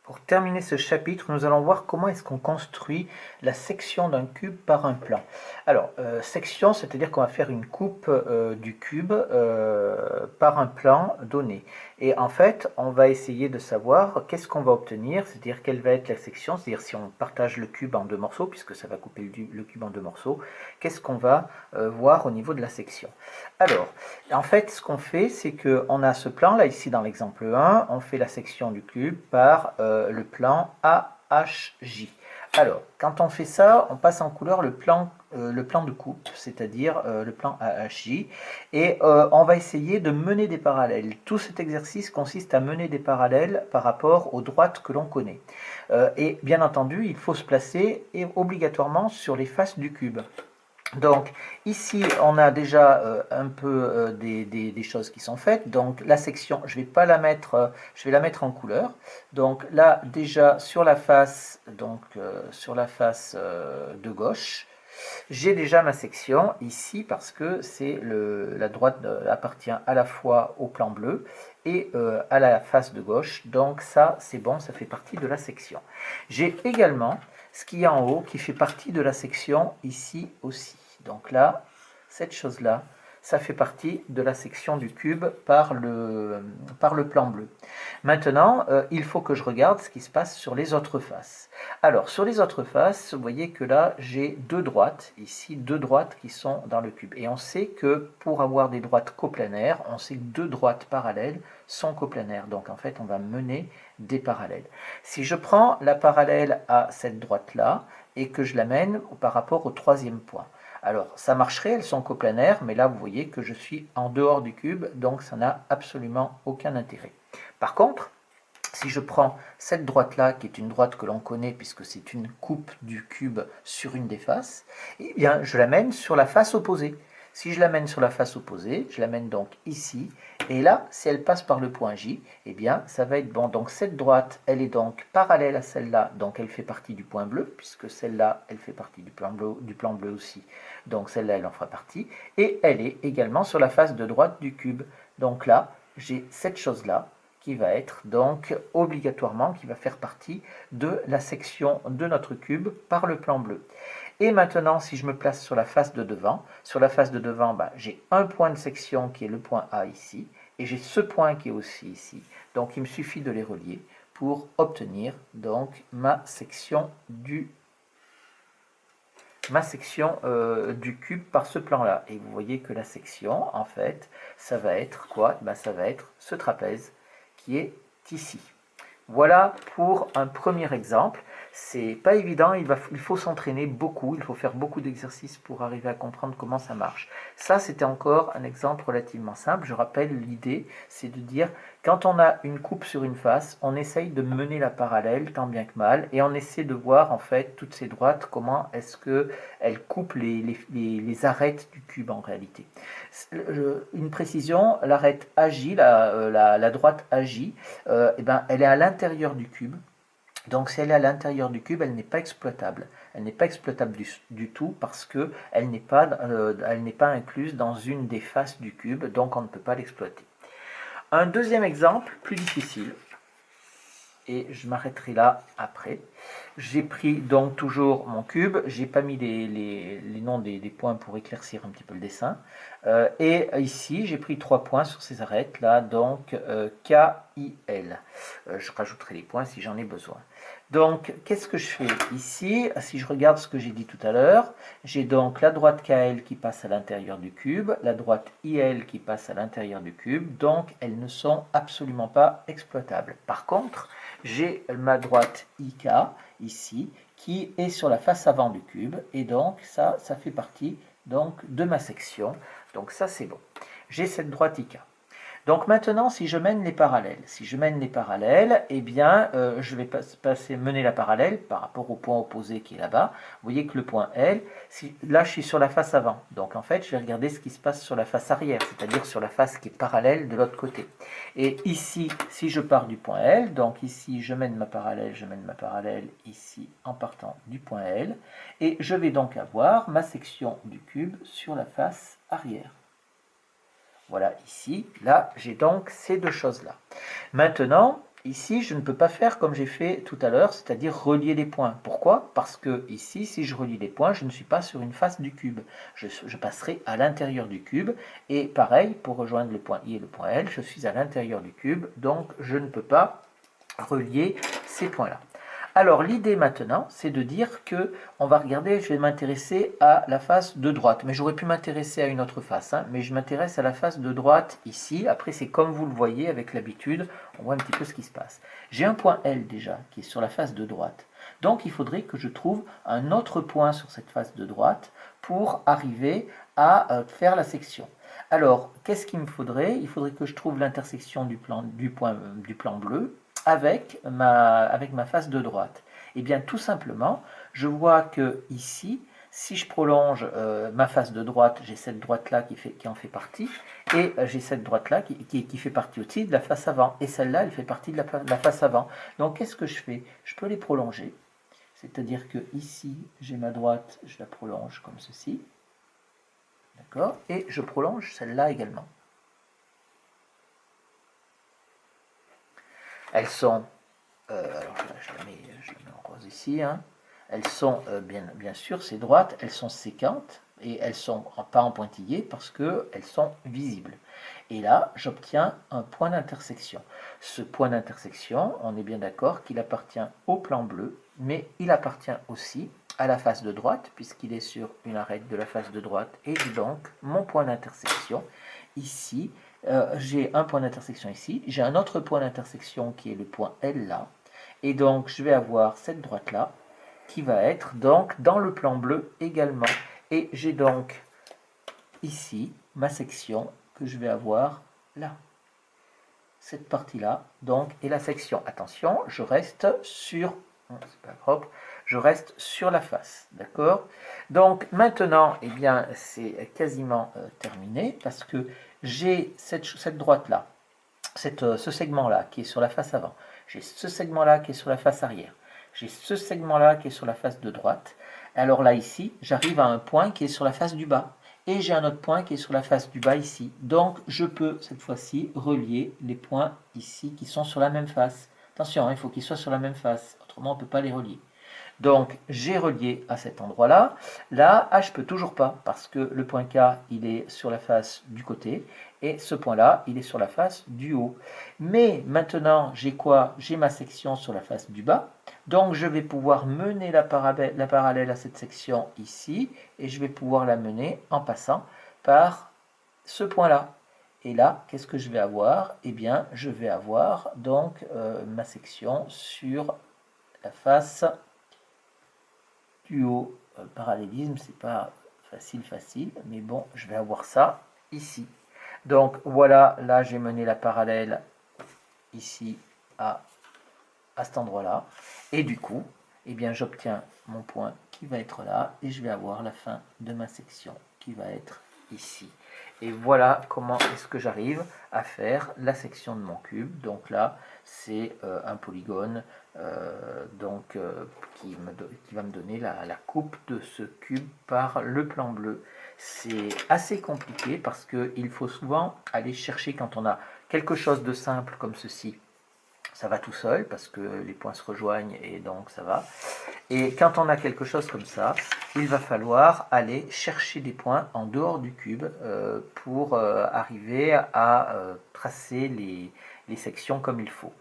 Pour terminer ce chapitre, nous allons voir comment est-ce qu'on construit la section d'un cube par un plan. Alors, section, c'est-à-dire qu'on va faire une coupe du cube par un plan donné. Et en fait, on va essayer de savoir qu'est-ce qu'on va obtenir, c'est-à-dire quelle va être la section, c'est-à-dire si on partage le cube en deux morceaux, puisque ça va couper le cube en deux morceaux, qu'est-ce qu'on va voir au niveau de la section. Alors, en fait, ce qu'on fait, c'est qu'on a ce plan, là, ici dans l'exemple 1, on fait la section du cube par le plan AHJ. Alors, quand on fait ça, on passe en couleur le plan de coupe, c'est-à-dire le plan AHJ, et on va essayer de mener des parallèles. Tout cet exercice consiste à mener des parallèles par rapport aux droites que l'on connaît. Et bien entendu, il faut se placer obligatoirement sur les faces du cube. Donc ici on a déjà un peu des choses qui sont faites. Donc la section, je vais pas la mettre, je vais la mettre en couleur. Donc là déjà sur la face, de gauche, j'ai déjà ma section ici parce que la droite appartient à la fois au plan bleu et à la face de gauche. Donc ça c'est bon, ça fait partie de la section. J'ai également ce qui est en haut qui fait partie de la section ici aussi. Donc là, cette chose-là, ça fait partie de la section du cube par le plan bleu. Maintenant, il faut que je regarde ce qui se passe sur les autres faces. Alors, sur les autres faces, vous voyez que là, j'ai deux droites, ici, deux droites qui sont dans le cube. Et on sait que pour avoir des droites coplanaires, on sait que deux droites parallèles sont coplanaires. Donc, en fait, on va mener des parallèles. Si je prends la parallèle à cette droite-là et que je l'amène par rapport au troisième point, alors, ça marcherait, elles sont coplanaires, mais là, vous voyez que je suis en dehors du cube, donc ça n'a absolument aucun intérêt. Par contre, si je prends cette droite-là, qui est une droite que l'on connaît puisque c'est une coupe du cube sur une des faces, eh bien, je l'amène sur la face opposée. Si je l'amène sur la face opposée, je l'amène donc ici, et là, si elle passe par le point J, eh bien, ça va être bon. Donc cette droite, elle est donc parallèle à celle-là, donc elle fait partie du point bleu, puisque celle-là, elle fait partie du plan bleu aussi, donc celle-là, elle en fera partie, et elle est également sur la face de droite du cube. Donc là, j'ai cette chose-là, qui va être donc obligatoirement, qui va faire partie de la section de notre cube par le plan bleu. Et maintenant, si je me place sur la face de devant, j'ai un point de section qui est le point A ici, et j'ai ce point qui est aussi ici. Donc il me suffit de les relier pour obtenir donc ma section du cube par ce plan-là. Et vous voyez que la section, en fait, ça va être quoi? Ça va être ce trapèze qui est ici. Voilà pour un premier exemple. C'est pas évident, il faut s'entraîner beaucoup, il faut faire beaucoup d'exercices pour arriver à comprendre comment ça marche. Ça, c'était encore un exemple relativement simple. Je rappelle, l'idée, c'est de dire, quand on a une coupe sur une face, on essaye de mener la parallèle tant bien que mal, et on essaie de voir, en fait, toutes ces droites, comment est-ce qu'elles coupent les arêtes du cube en réalité. Une précision, l'arête AJ, la droite AJ, elle est à l'intérieur du cube. Donc si elle est à l'intérieur du cube, elle n'est pas exploitable. Elle n'est pas exploitable du tout parce qu'elle n'est pas incluse dans une des faces du cube, donc on ne peut pas l'exploiter. Un deuxième exemple, plus difficile, et je m'arrêterai là après. J'ai pris donc toujours mon cube, j'ai pas mis les noms des points pour éclaircir un petit peu le dessin. Et ici, j'ai pris 3 points sur ces arêtes là, donc K, I, L. Je rajouterai les points si j'en ai besoin. Donc, qu'est-ce que je fais ici? Si je regarde ce que j'ai dit tout à l'heure, j'ai donc la droite KL qui passe à l'intérieur du cube, la droite IL qui passe à l'intérieur du cube, donc elles ne sont absolument pas exploitables. Par contre, j'ai ma droite IK ici qui est sur la face avant du cube et donc ça fait partie donc de ma section. Donc ça c'est bon. J'ai cette droite IK. Donc maintenant, si je mène les parallèles, eh bien, je vais mener la parallèle par rapport au point opposé qui est là-bas. Vous voyez que le point L, là je suis sur la face avant. Donc en fait, je vais regarder ce qui se passe sur la face arrière, c'est-à-dire sur la face qui est parallèle de l'autre côté. Et ici, si je pars du point L, donc ici je mène ma parallèle ici en partant du point L. Et je vais donc avoir ma section du cube sur la face arrière. Voilà, ici, là, j'ai donc ces deux choses-là. Maintenant, Ici, je ne peux pas faire comme j'ai fait tout à l'heure, c'est-à-dire relier les points. Pourquoi? Parce que ici, si je relie les points, je ne suis pas sur une face du cube. Je passerai à l'intérieur du cube. Et pareil, pour rejoindre le point I et le point L, je suis à l'intérieur du cube, donc je ne peux pas relier ces points-là. Alors l'idée maintenant, c'est de dire que on va regarder, je vais m'intéresser à la face de droite, mais j'aurais pu m'intéresser à une autre face, hein, mais je m'intéresse à la face de droite ici. Après c'est comme vous le voyez avec l'habitude, on voit un petit peu ce qui se passe. J'ai un point L déjà qui est sur la face de droite, donc il faudrait que je trouve un autre point sur cette face de droite pour arriver à faire la section. Alors qu'est-ce qu'il me faudrait? Il faudrait que je trouve l'intersection du plan bleu avec ma face de droite. Et bien tout simplement, je vois que ici, si je prolonge ma face de droite, j'ai cette droite-là qui en fait partie, et j'ai cette droite-là qui fait partie aussi de la face avant, et celle-là, elle fait partie de la face avant. Donc qu'est-ce que je fais? Je peux les prolonger, c'est-à-dire que ici, j'ai ma droite, je la prolonge comme ceci, d'accord? Et je prolonge celle-là également. Elles sont, alors je la mets en rose ici, hein. Elles sont bien sûr, ces droites, elles sont séquentes et elles sont pas en pointillé parce qu'elles sont visibles. Et là, j'obtiens un point d'intersection. Ce point d'intersection, on est bien d'accord qu'il appartient au plan bleu, mais il appartient aussi à la face de droite, puisqu'il est sur une arête de la face de droite, et donc mon point d'intersection ici, j'ai un point d'intersection ici, j'ai un autre point d'intersection qui est le point L là, et donc je vais avoir cette droite là qui va être donc dans le plan bleu également. Et j'ai donc ici ma section que je vais avoir là. Cette partie-là, donc, est la section. Attention, je reste sur, c'est pas propre, je reste sur la face, d'accord? Donc maintenant, eh bien, c'est quasiment terminé parce que j'ai cette droite-là, ce segment-là qui est sur la face avant, j'ai ce segment-là qui est sur la face arrière, j'ai ce segment-là qui est sur la face de droite. Alors là, ici, j'arrive à un point qui est sur la face du bas. Et j'ai un autre point qui est sur la face du bas ici. Donc, je peux, cette fois-ci, relier les points ici qui sont sur la même face. Attention, il faut qu'ils soient sur la même face. Autrement, on ne peut pas les relier. Donc, j'ai relié à cet endroit-là. Là, je ne peux toujours pas, parce que le point K, il est sur la face du côté, et ce point-là, il est sur la face du haut. Mais maintenant, j'ai quoi? J'ai ma section sur la face du bas. Donc, je vais pouvoir mener la parallèle à cette section ici, et je vais pouvoir la mener en passant par ce point-là. Et là, qu'est-ce que je vais avoir? Eh bien, je vais avoir donc ma section sur la face du haut. Parallélisme, c'est pas facile, mais bon, je vais avoir ça ici. Donc voilà, là j'ai mené la parallèle ici à cet endroit-là. Et du coup, eh bien j'obtiens mon point qui va être là et je vais avoir la fin de ma section qui va être ici. Et voilà comment est-ce que j'arrive à faire la section de mon cube. Donc là, c'est un polygone qui va me donner la coupe de ce cube par le plan bleu. C'est assez compliqué parce qu'il faut souvent aller chercher quand on a quelque chose de simple comme ceci. Ça va tout seul parce que les points se rejoignent et donc ça va. Et quand on a quelque chose comme ça, il va falloir aller chercher des points en dehors du cube pour arriver à tracer les sections comme il faut.